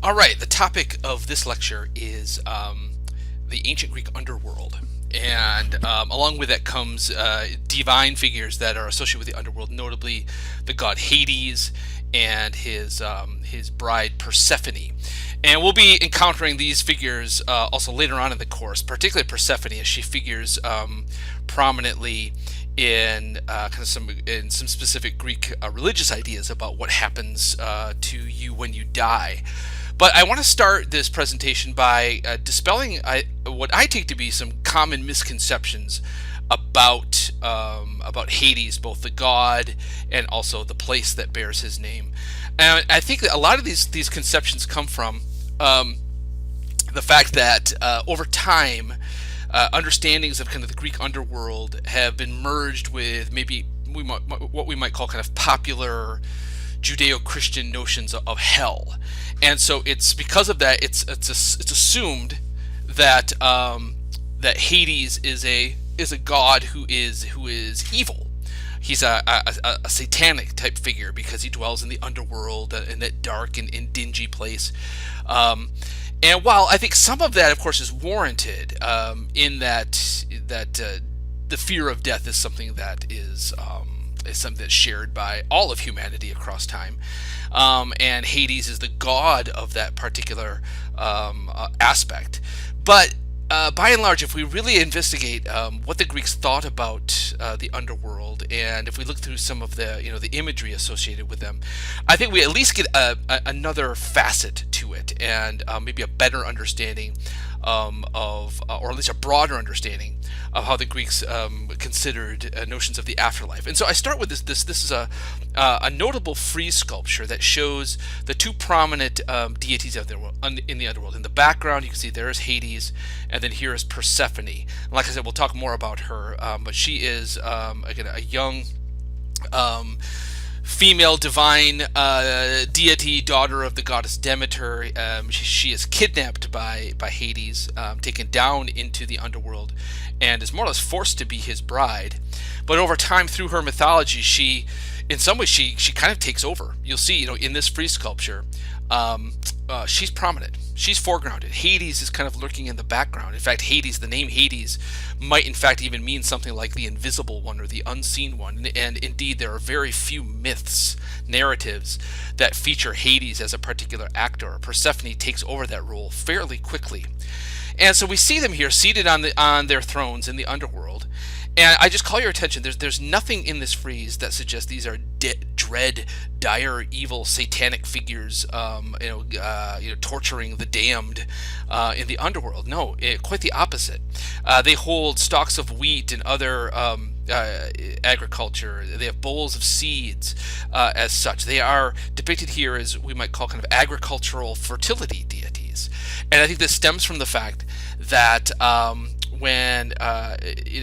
All right, the topic of this lecture is the ancient Greek underworld. And along with that comes divine figures that are associated with the underworld, notably the god Hades and his bride Persephone. And we'll be encountering these figures also later on in the course, particularly Persephone, as she figures prominently in some specific Greek religious ideas about what happens to you when you die. But I want to start this presentation by dispelling what I take to be some common misconceptions about Hades, both the god and also the place that bears his name. And I think that a lot of these conceptions come from the fact that over time, understandings of kind of the Greek underworld have been merged with maybe what we might call kind of popular Judeo-Christian notions of hell, and so it's because of that it's assumed that that Hades is a god who is evil. He's a satanic type figure because he dwells in the underworld, in that dark and dingy place. And while I think some of that, of course, is warranted, in that the fear of death is something that is something that's shared by all of humanity across time, and Hades is the god of that particular aspect. But by and large, if we really investigate what the Greeks thought about the underworld, and if we look through some of the imagery associated with them, I think we at least get another facet to it, and maybe a better understanding or at least a broader understanding of how the Greeks considered notions of the afterlife. And so I start with this. This is a notable frieze sculpture that shows the two prominent deities of in the underworld. In the background, you can see there is Hades, and then here is Persephone. And like I said, we'll talk more about her, but she is again a young female divine deity, daughter of the goddess Demeter. She is kidnapped by Hades, taken down into the underworld, and is more or less forced to be his bride. But over time, through her mythology, in some ways, she kind of takes over. You'll see, in this frieze sculpture, she's prominent. She's foregrounded. Hades is kind of lurking in the background. In fact, the name Hades, might in fact even mean something like the invisible one or the unseen one. And indeed, there are very few myths, narratives that feature Hades as a particular actor. Persephone takes over that role fairly quickly. And so we see them here seated on their thrones in the underworld. And I just call your attention, there's nothing in this frieze that suggests these are dread, dire, evil, satanic figures, torturing the damned in the underworld. No, quite the opposite. They hold stalks of wheat and other agriculture. They have bowls of seeds as such. They are depicted here as we might call kind of agricultural fertility deities. And I think this stems from the fact that when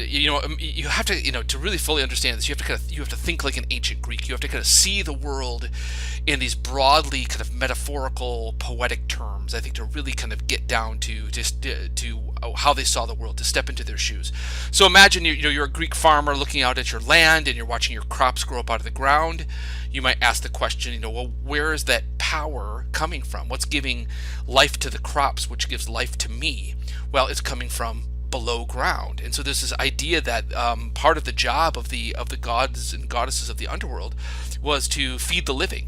you have to really fully understand this, you have to think like an ancient Greek. You have to kind of see the world in these broadly kind of metaphorical, poetic terms. I think to really kind of get down to how they saw the world, to step into their shoes. So imagine you're a Greek farmer looking out at your land and you're watching your crops grow up out of the ground. You might ask the question, well, where is that power coming from? What's giving life to the crops, which gives life to me? Well, it's coming from below ground. And so there's this idea that part of the job of the gods and goddesses of the underworld was to feed the living.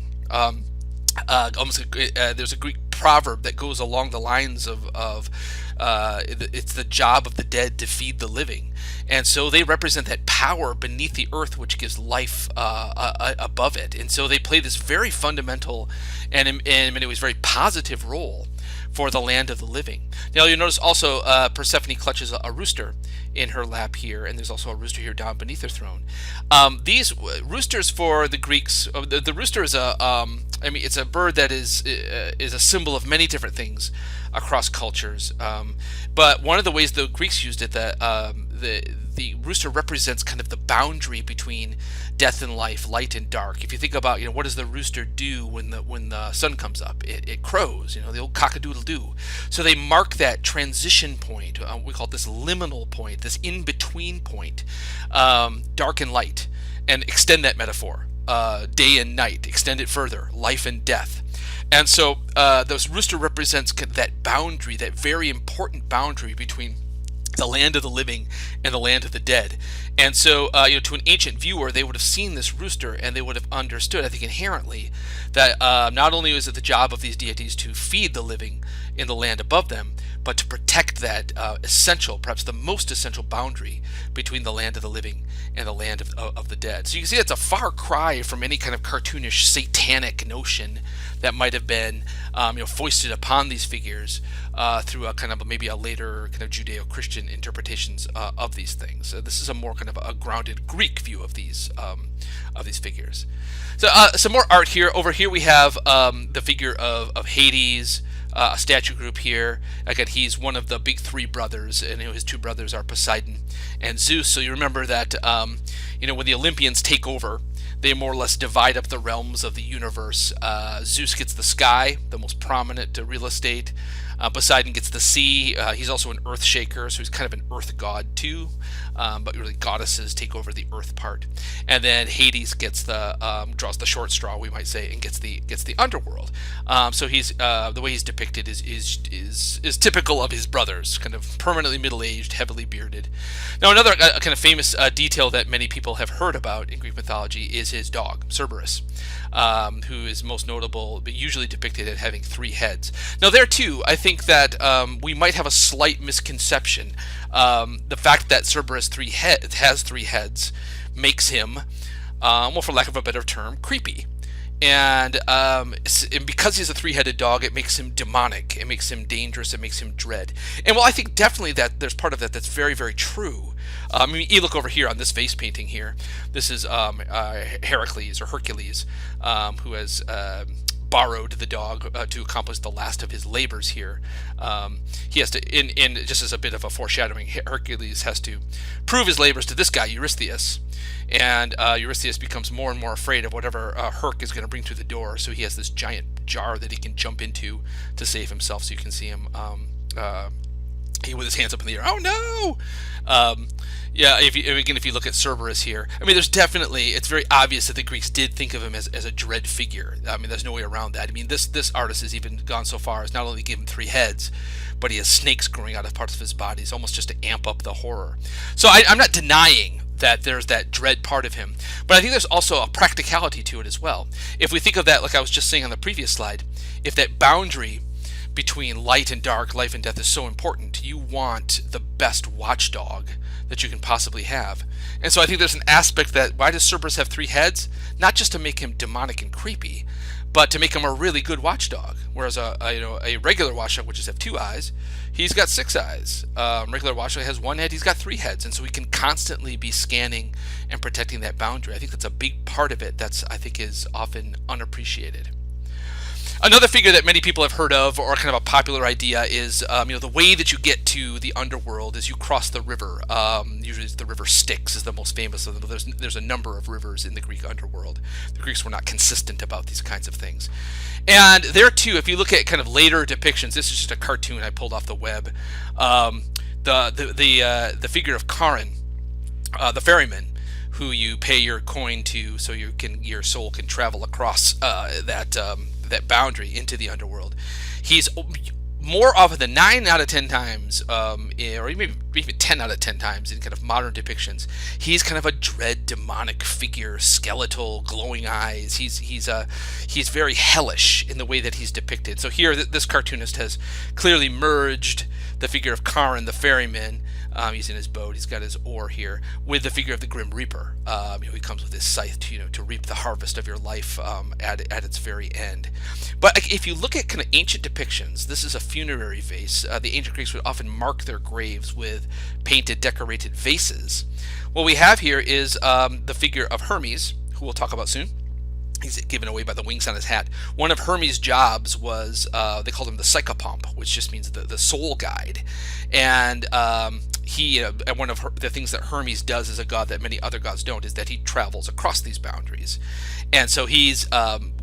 There's a Greek proverb that goes along the lines of it's the job of the dead to feed the living. And so they represent that power beneath the earth which gives life above it. And so they play this very fundamental and in many ways very positive role for the land of the living. Now you'll notice also Persephone clutches a rooster in her lap here, and there's also a rooster here down beneath her throne. These roosters for the Greeks, the rooster is it's a bird that is a symbol of many different things across cultures. But one of the ways the Greeks used it, that the rooster represents kind of the boundary between death and life, light and dark. If you think about, what does the rooster do when the sun comes up? It crows, the old cock-a-doodle-doo. So they mark that transition point. We call it this liminal point, this in-between point, dark and light, and extend that metaphor. Day and night, extend it further, life and death. And so this rooster represents that boundary, that very important boundary between the land of the living and the land of the dead. And so, to an ancient viewer, they would have seen this rooster and they would have understood, I think, inherently, that not only is it the job of these deities to feed the living in the land above them, but to protect that essential, perhaps the most essential boundary between the land of the living and the land of the dead. So you can see it's a far cry from any kind of cartoonish satanic notion that might have been foisted upon these figures through a kind of maybe a later kind of Judeo-Christian interpretations of these things. So this is a more kind of a grounded Greek view of these figures. So some more art here. Over here we have the figure of Hades. A statue group here. Again, he's one of the big three brothers, and his two brothers are Poseidon and Zeus. So you remember that when the Olympians take over, they more or less divide up the realms of the universe. Zeus gets the sky, the most prominent real estate. Poseidon gets the sea. He's also an earth shaker, so he's kind of an earth god too. But really, goddesses take over the earth part, and then Hades gets draws the short straw, we might say, and gets the underworld. So he's the way he's depicted is typical of his brothers, kind of permanently middle-aged, heavily bearded. Now, another kind of famous detail that many people have heard about in Greek mythology is his dog, Cerberus, who is most notable, but usually depicted as having 3 heads. Now, there too, I think that we might have a slight misconception. The fact that Cerberus has 3 heads makes him, for lack of a better term, creepy. And because he's a 3-headed dog, it makes him demonic. It makes him dangerous. It makes him dread. And I think definitely that there's part of that that's very, very true. You look over here on this face painting here. This is Heracles or Hercules, who has borrowed the dog to accomplish the last of his labors here. He has to, in just as a bit of a foreshadowing, Hercules has to prove his labors to this guy, Eurystheus. And Eurystheus becomes more and more afraid of whatever Herc is going to bring through the door. So he has this giant jar that he can jump into to save himself. So you can see him with his hands up in the air. Oh no! If you look at Cerberus here, it's very obvious that the Greeks did think of him as a dread figure. There's no way around that. This artist has even gone so far as not only give him 3 heads, but he has snakes growing out of parts of his body, almost just to amp up the horror. So I'm not denying that there's that dread part of him, but I think there's also a practicality to it as well. If we think of that, like I was just saying on the previous slide, if that boundary between light and dark, life and death is so important, you want the best watchdog that you can possibly have. And so I think there's an aspect that, why does Cerberus have 3 heads? Not just to make him demonic and creepy, but to make him a really good watchdog. Whereas a regular watchdog would just have 2 eyes, he's got 6 eyes. Regular watchdog has 1 head, he's got 3 heads, and so he can constantly be scanning and protecting that boundary. I think that's a big part of it I think is often unappreciated. Another figure that many people have heard of, or kind of a popular idea, is the way that you get to the underworld is you cross the river. Usually it's the river Styx is the most famous of them. There's a number of rivers in the Greek underworld. The Greeks were not consistent about these kinds of things. And there too, if you look at kind of later depictions, this is just a cartoon I pulled off the web. The figure of Charon, the ferryman, who you pay your coin to, so your soul can travel across that boundary into the underworld. He's more often than 9 out of 10 times, or maybe even 10 out of 10 times in kind of modern depictions, he's kind of a dread, demonic figure, skeletal, glowing eyes. He's very hellish in the way that he's depicted. So here, this cartoonist has clearly merged the figure of Charon, the ferryman. He's in his boat. He's got his oar here with the figure of the Grim Reaper. He comes with his scythe to reap the harvest of your life at its very end. But if you look at kind of ancient depictions, this is a funerary vase. The ancient Greeks would often mark their graves with painted, decorated vases. What we have here is the figure of Hermes, who we'll talk about soon. He's given away by the wings on his hat. One of Hermes' jobs was, they called him the psychopomp, which just means the soul guide. And one of the things that Hermes does as a god that many other gods don't is that he travels across these boundaries. And so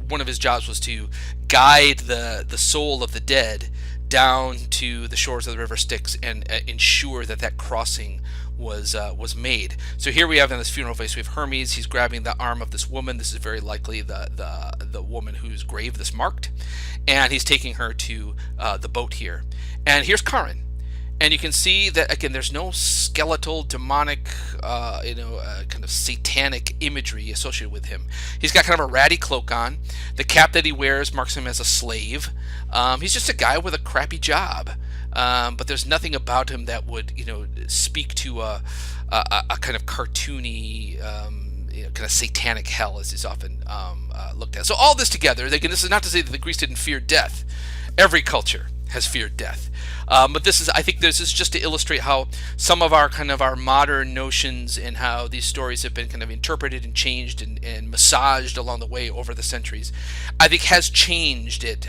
one of his jobs was to guide the soul of the dead down to the shores of the river Styx and ensure that crossing was made. So here we have in this funeral vase, we have Hermes. He's grabbing the arm of this woman. This is very likely the woman whose grave this marked, and he's taking her to the boat here. And here's Charon. And you can see that, again, there's no skeletal, demonic, kind of satanic imagery associated with him. He's got kind of a ratty cloak on. The cap that he wears marks him as a slave. He's just a guy with a crappy job. But there's nothing about him that would, speak to a kind of cartoony, kind of satanic hell, as is often looked at. So all this together, again, this is not to say that the Greeks didn't fear death. Every culture has feared death. But I think this is just to illustrate how some of our modern notions and how these stories have been kind of interpreted and changed and massaged along the way over the centuries, I think has changed it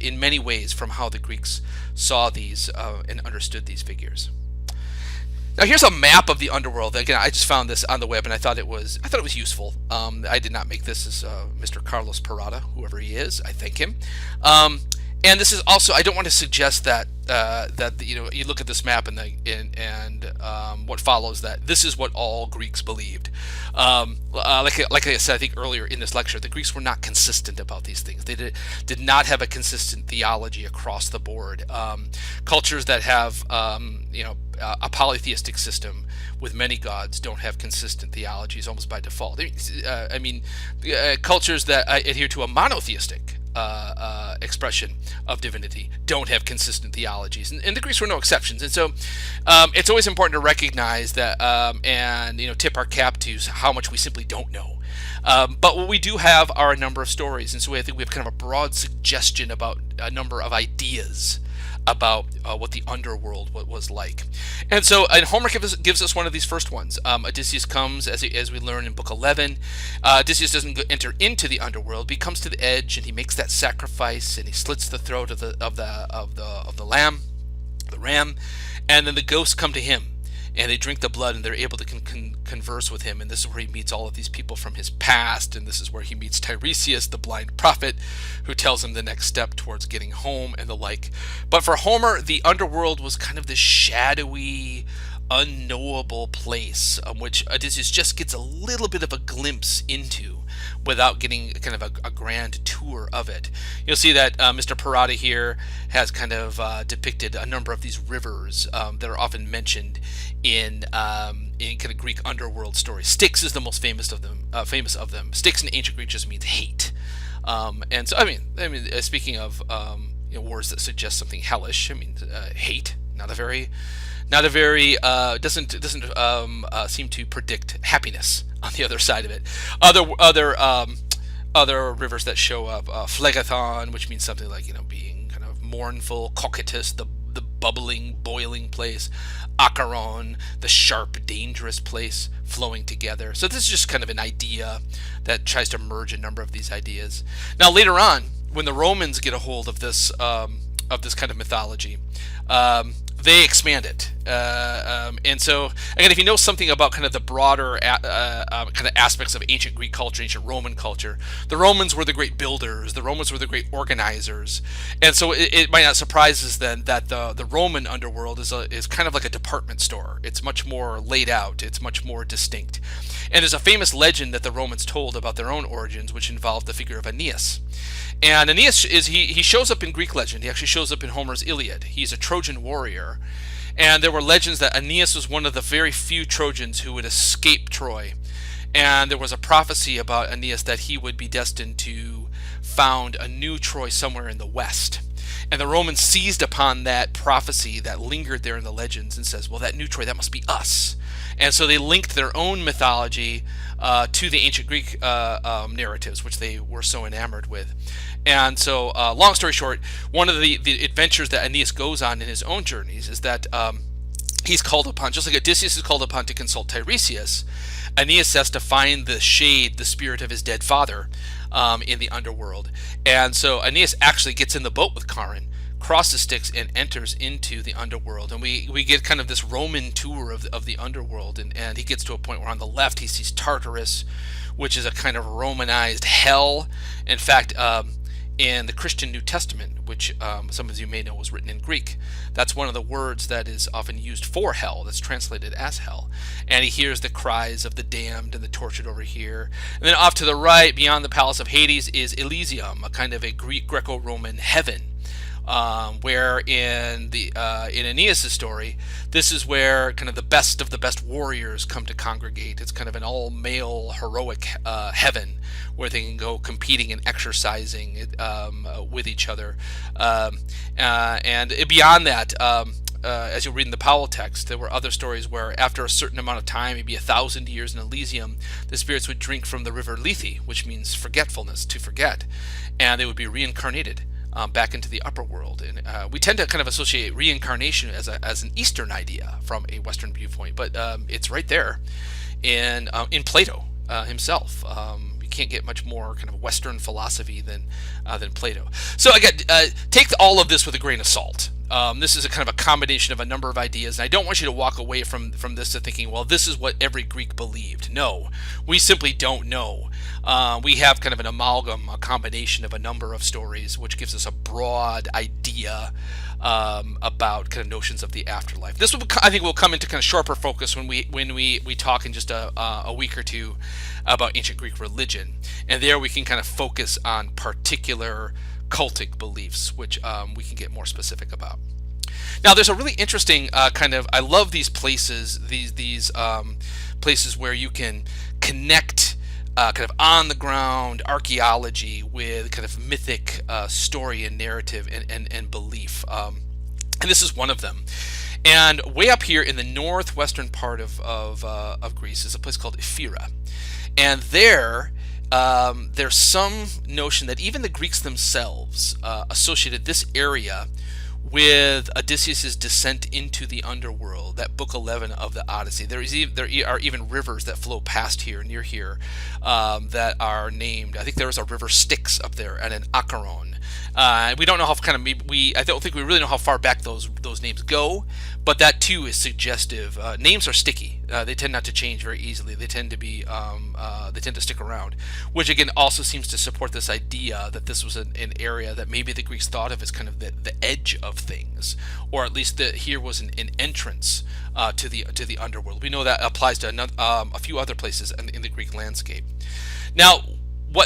in many ways from how the Greeks saw these and understood these figures. Now here's a map of the underworld. Again, I just found this on the web and I thought it was useful. I did not make this. As Mr. Carlos Parada, whoever he is, I thank him. And this is also, I don't want to suggest that you look at this map and what follows, that this is what all Greeks believed. Like I said, I think earlier in this lecture, the Greeks were not consistent about these things. They did not have a consistent theology across the board. Cultures that have a polytheistic system with many gods don't have consistent theologies almost by default. Cultures that adhere to a monotheistic expression of divinity don't have consistent theologies, and the Greeks were no exceptions. And so it's always important to recognize that and tip our cap to how much we simply don't know. But what we do have are a number of stories, and so I think we have kind of a broad suggestion about a number of ideas about what the underworld was like. And so Homer gives us one of these first ones. Odysseus comes, as we learn in book 11. Odysseus doesn't enter into the underworld, but he comes to the edge and he makes that sacrifice and he slits the throat of the ram, and then the ghosts come to him and they drink the blood and they're able to converse with him. And this is where he meets all of these people from his past, and this is where he meets Tiresias, the blind prophet, who tells him the next step towards getting home and the like. But for Homer, the underworld was kind of this shadowy, unknowable place which Odysseus just gets a little bit of a glimpse into without getting kind of a grand tour of it. You'll see that Mr. Parada here has kind of depicted a number of these rivers that are often mentioned in kind of Greek underworld stories. Styx is the most famous of them. Styx in ancient Greek just means hate. And so speaking of words that suggest something hellish, hate, not a very doesn't seem to predict happiness on the other side of it. Other rivers that show up, Phlegathon, which means something like being kind of mournful, Cocytus, the bubbling, boiling place, Acheron, the sharp, dangerous place flowing together. So this is just kind of an idea that tries to merge a number of these ideas. Now later on, when the Romans get a hold of this kind of mythology, they expand it. And so, again, if you know something about kind of the broader kind of aspects of ancient Greek culture, ancient Roman culture, the Romans were the great builders, the Romans were the great organizers. And so it might not surprise us then that the Roman underworld is kind of like a department store. It's much more laid out. It's much more distinct. And there's a famous legend that the Romans told about their own origins, which involved the figure of Aeneas. And Aeneas he shows up in Greek legend. He actually shows up in Homer's Iliad. He's a Trojan warrior. And there were legends that Aeneas was one of the very few Trojans who would escape Troy. And there was a prophecy about Aeneas that he would be destined to found a new Troy somewhere in the west. And the Romans seized upon that prophecy that lingered there in the legends and says, well, that new Troy, that must be us. And so they linked their own mythology to the ancient Greek narratives, which they were so enamored with. And so, long story short, one of the adventures that Aeneas goes on in his own journeys is that he's called upon, just like Odysseus is called upon to consult Tiresias, Aeneas has to find the spirit of his dead father in the underworld. And so Aeneas actually gets in the boat with Charon, crosses Styx, and enters into the underworld. And we get kind of this Roman tour of the underworld. And he gets to a point where on the left he sees Tartarus, which is a kind of Romanized hell. In fact, in the Christian New Testament, which some of you may know was written in Greek. That's one of the words that is often used for hell, that's translated as hell. And he hears the cries of the damned and the tortured over here. And then off to the right, beyond the palace of Hades, is Elysium, a kind of a Greek Greco-Roman heaven. Where in Aeneas' story, this is where kind of the best warriors come to congregate. It's kind of an all-male heroic heaven where they can go competing and exercising with each other. And beyond that, as you'll read in the Powell text, there were other stories where after a certain amount of time, maybe 1,000 years in Elysium, the spirits would drink from the river Lethe, which means forgetfulness, to forget, and they would be reincarnated back into the upper world. And we tend to kind of associate reincarnation as an Eastern idea from a Western viewpoint, but it's right there in Plato himself. You can't get much more kind of Western philosophy than Plato. So again, take all of this with a grain of salt. This is a kind of a combination of a number of ideas, and I don't want you to walk away from this to thinking, well, this is what every Greek believed. No, we simply don't know. We have kind of an amalgam, a combination of a number of stories, which gives us a broad idea about kind of notions of the afterlife. This will, I think, will come into kind of sharper focus when we talk in just a week or two about ancient Greek religion, and there we can kind of focus on particular cultic beliefs, which we can get more specific about. Now, there's a really interesting I love these places, these places where you can connect kind of on the ground archaeology with kind of mythic story and narrative and belief. And this is one of them. And way up here in the northwestern part of Greece is a place called Ephyra. And there's some notion that even the Greeks themselves associated this area with Odysseus' descent into the underworld, that book 11 of the Odyssey. There are even rivers that flow past here, near here, that are named. I think there is a river Styx up there and an Acheron. We don't know how I don't think we really know how far back those names go, but that too is suggestive. Names are sticky; they tend not to change very easily. They tend to stick around, which again also seems to support this idea that this was an area that maybe the Greeks thought of as kind of the edge of things, or at least that here was an entrance to the underworld. We know that applies to a few other places in the Greek landscape. Now,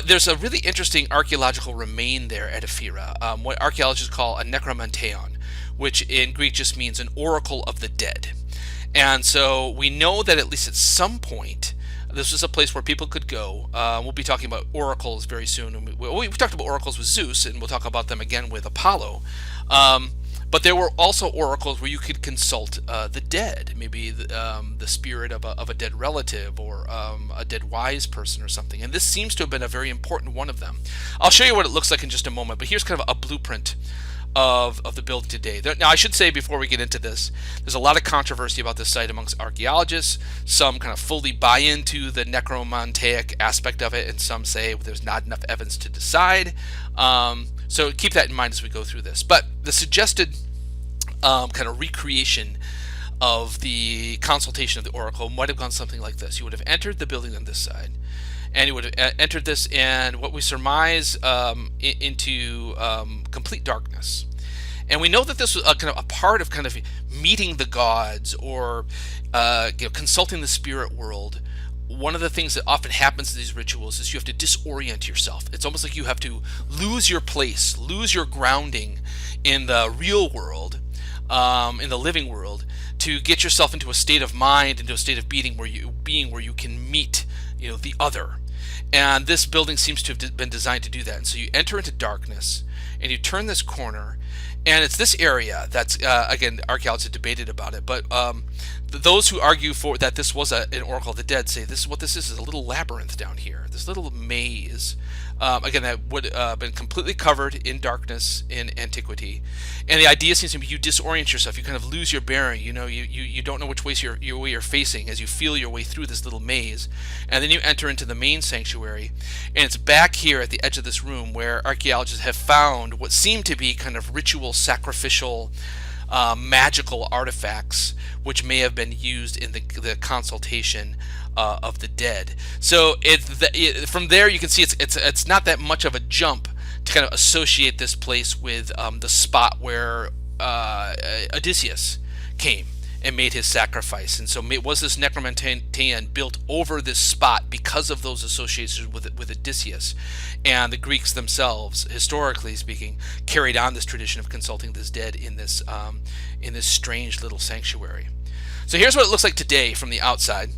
there's a really interesting archaeological remain there at Ephyra, what archaeologists call a Nekromanteion, which in Greek just means an oracle of the dead. And so we know that at least at some point, this was a place where people could go. We'll be talking about oracles very soon. We've talked about oracles with Zeus, and we'll talk about them again with Apollo. But there were also oracles where you could consult the dead, maybe the spirit of a dead relative or a dead wise person or something. And this seems to have been a very important one of them. I'll show you what it looks like in just a moment, but here's kind of a blueprint of the building today. Now, I should say before we get into this, there's a lot of controversy about this site amongst archaeologists. Some kind of fully buy into the necromanteic aspect of it, and some say there's not enough evidence to decide. So keep that in mind as we go through this. But the suggested kind of recreation of the consultation of the oracle might have gone something like this. You would have entered the building on this side, and you would have entered this, and what we surmise into complete darkness. And we know that this was kind of a part of kind of meeting the gods or consulting the spirit world. One of the things that often happens in these rituals is you have to disorient yourself. It's almost like you have to lose your place, lose your grounding in the real world, in the living world, to get yourself into a state of mind, into a state of being where you can meet, the other. And this building seems to have been designed to do that. And so you enter into darkness, and you turn this corner, and it's this area that's again, archaeologists have debated about it, but those who argue for that this was an oracle of the dead say this is a little labyrinth down here, this little maze, again, that would have been completely covered in darkness in antiquity. And the idea seems to be you disorient yourself, you kind of lose your bearing, you don't know which way you're facing as you feel your way through this little maze. And then you enter into the main sanctuary, and it's back here at the edge of this room where archaeologists have found what seem to be kind of ritual, sacrificial, magical artifacts which may have been used in the consultation of the dead. So from there you can see it's not that much of a jump to kind of associate this place with the spot where Odysseus came and made his sacrifice. And so was this Nekromanteion built over this spot because of those associations with Odysseus. And the Greeks themselves, historically speaking, carried on this tradition of consulting this dead in this strange little sanctuary. So here's what it looks like today from the outside.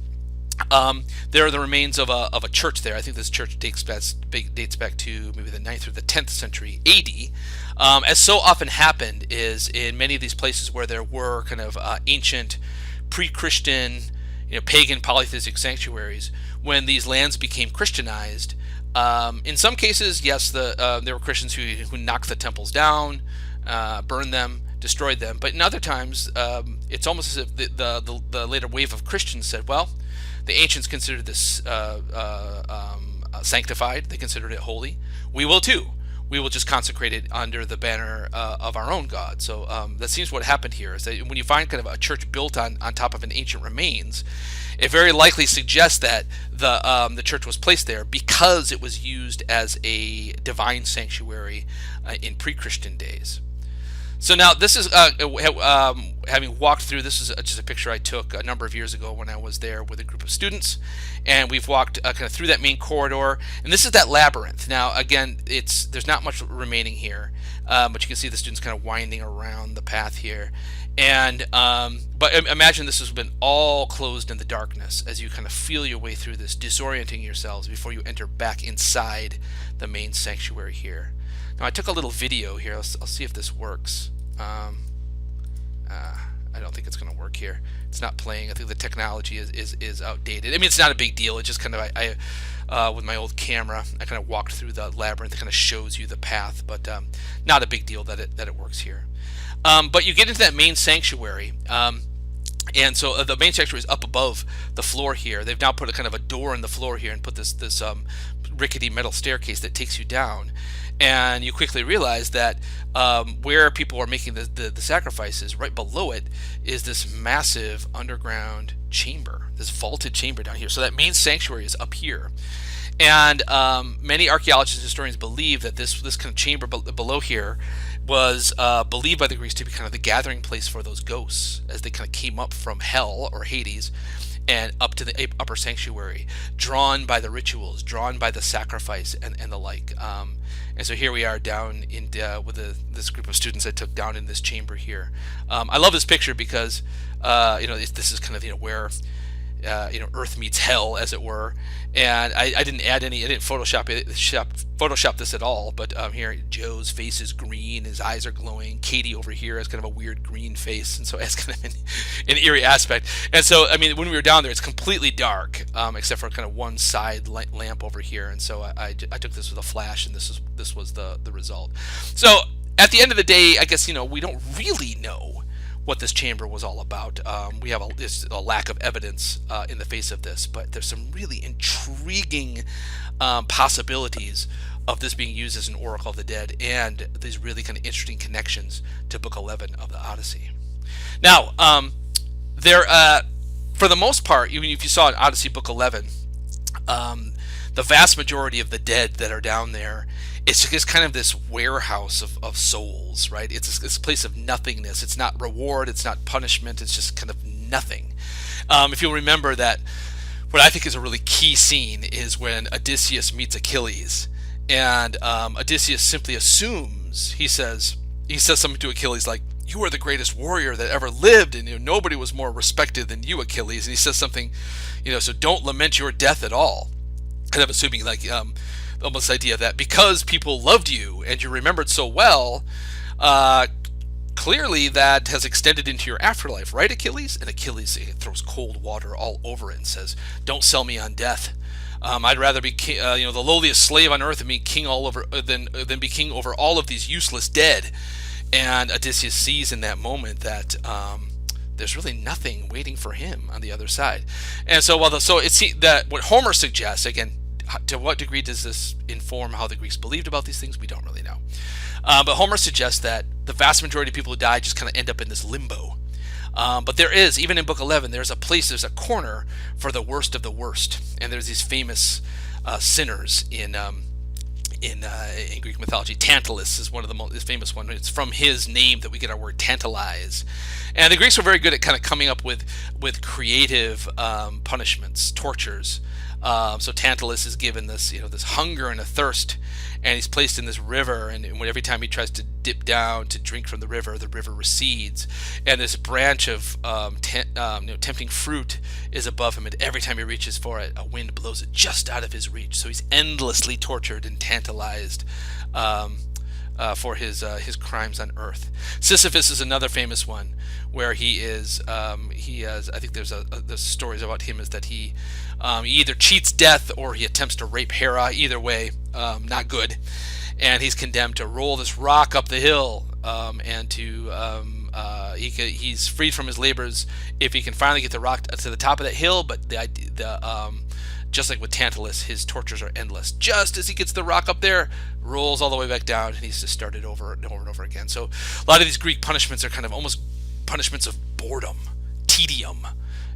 There are the remains of a church there. I think this church dates back to maybe the 9th or the 10th century AD. As so often happened is in many of these places where there were kind of ancient, pre-Christian, pagan polytheistic sanctuaries, when these lands became Christianized, in some cases, yes, there were Christians who knocked the temples down, burned them, destroyed them. But in other times, it's almost as if the later wave of Christians said, well, the ancients considered this sanctified. They considered it holy. We will too. We will just consecrate it under the banner of our own God. So that seems what happened here, is that when you find kind of a church built on top of an ancient remains, it very likely suggests that the church was placed there because it was used as a divine sanctuary in pre-Christian days. So now this is having walked through. This is just a picture I took a number of years ago when I was there with a group of students, and we've walked kind of through that main corridor. And this is that labyrinth. Now, again, there's not much remaining here, but you can see the students kind of winding around the path here. And but imagine this has been all closed in the darkness as you kind of feel your way through this, disorienting yourselves before you enter back inside the main sanctuary here. Now, I took a little video here. I'll see if this works. I don't think it's going to work here. It's not playing. I think the technology is outdated. I mean, it's not a big deal. It just kind of with my old camera, I kind of walked through the labyrinth. It kind of shows you the path, but not a big deal that it works here. But you get into that main sanctuary. And so the main sanctuary is up above the floor here. They've now put a kind of a door in the floor here and put this rickety metal staircase that takes you down. And you quickly realize that where people are making the sacrifices, right below it is this massive underground chamber, this vaulted chamber down here. So that main sanctuary is up here. And many archaeologists and historians believe that this kind of chamber below here was believed by the Greeks to be kind of the gathering place for those ghosts as they kind of came up from hell or Hades and up to the upper sanctuary, drawn by the rituals, drawn by the sacrifice and the like. And so here we are down in with this group of students I took down in this chamber here. I love this picture because this is kind of where Earth meets hell, as it were. And I didn't add any. I didn't Photoshop this at all. But here, Joe's face is green. His eyes are glowing. Katie over here has kind of a weird green face, and so it has kind of an eerie aspect. And so, I mean, when we were down there, it's completely dark, except for kind of one side lamp over here. And so I took this with a flash, and this was the result. So at the end of the day, I guess we don't really know what this chamber was all about. We have a lack of evidence in the face of this, but there's some really intriguing possibilities of this being used as an oracle of the dead, and these really kind of interesting connections to Book 11 of the Odyssey. Now, for the most part, even if you saw in Odyssey Book 11, the vast majority of the dead that are down there, it's just kind of this warehouse of souls, right? It's this place of nothingness. It's not reward. It's not punishment. It's just kind of nothing. If you'll remember that, what I think is a really key scene is when Odysseus meets Achilles, and Odysseus simply assumes, he says something to Achilles like, "You are the greatest warrior that ever lived, and nobody was more respected than you, Achilles." And he says something, so don't lament your death at all. Kind of assuming like almost the idea that because people loved you and you're remembered so well, clearly that has extended into your afterlife, right, Achilles? And Achilles throws cold water all over it and says, "Don't sell me on death. I'd rather be king, the lowliest slave on earth and be king all over than be king over all of these useless dead." And Odysseus sees in that moment that there's really nothing waiting for him on the other side. And so it's that what Homer suggests, again, to what degree does this inform how the Greeks believed about these things? We don't really know. But Homer suggests that the vast majority of people who die just kind of end up in this limbo. But there is, even in Book 11, there's a corner for the worst of the worst. And there's these famous sinners in in Greek mythology. Tantalus is one of the most famous ones. It's from his name that we get our word tantalize. And the Greeks were very good at kind of coming up with creative punishments, tortures. So Tantalus is given this this hunger and a thirst, and he's placed in this river. And every time he tries to dip down to drink from the river recedes, and this branch of tempting fruit is above him. And every time he reaches for it, a wind blows it just out of his reach. So he's endlessly tortured and tantalized for his crimes on earth. Sisyphus is another famous one, where he has. I think there's stories about him is that he either cheats death or he attempts to rape Hera. Either way, not good. And he's condemned to roll this rock up the hill, and to he's freed from his labors if he can finally get the rock to the top of that hill. But just like with Tantalus, his tortures are endless. Just as he gets the rock up there, rolls all the way back down, and he's just started over and over and over again. So a lot of these Greek punishments are kind of almost punishments of boredom, tedium,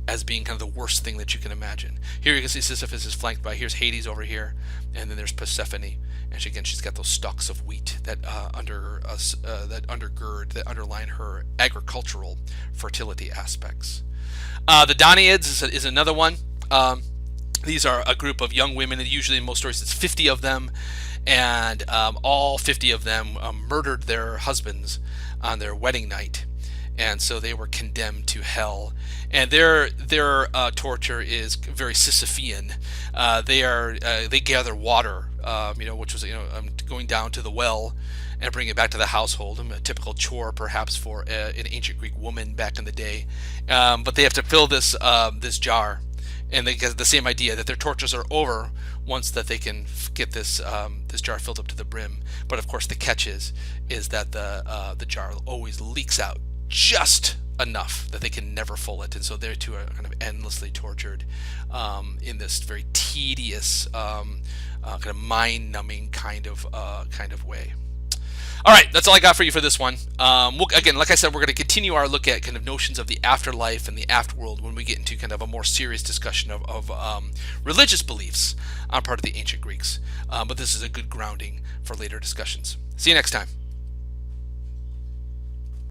as being kind of the worst thing that you can imagine. Here you can see Sisyphus is flanked by, here's Hades over here, and then there's Persephone, and she's got those stalks of wheat that underline her agricultural fertility aspects. The Danaids is another one. These are a group of young women, and usually in most stories it's 50 of them, and all 50 of them murdered their husbands on their wedding night, and so they were condemned to hell. And their torture is very Sisyphean. They gather water, which was going down to the well and bring it back to the household, a typical chore perhaps for an ancient Greek woman back in the day. But they have to fill this jar. And they get the same idea that their tortures are over once that they can get this jar filled up to the brim. But of course, the catch is that the jar always leaks out just enough that they can never full it, and so they too are kind of endlessly tortured in this very tedious, kind of mind-numbing kind of way. All right, that's all I got for you for this one. Again, like I said, we're going to continue our look at kind of notions of the afterlife and the afterworld when we get into kind of a more serious discussion of religious beliefs on part of the ancient Greeks. But this is a good grounding for later discussions. See you next time.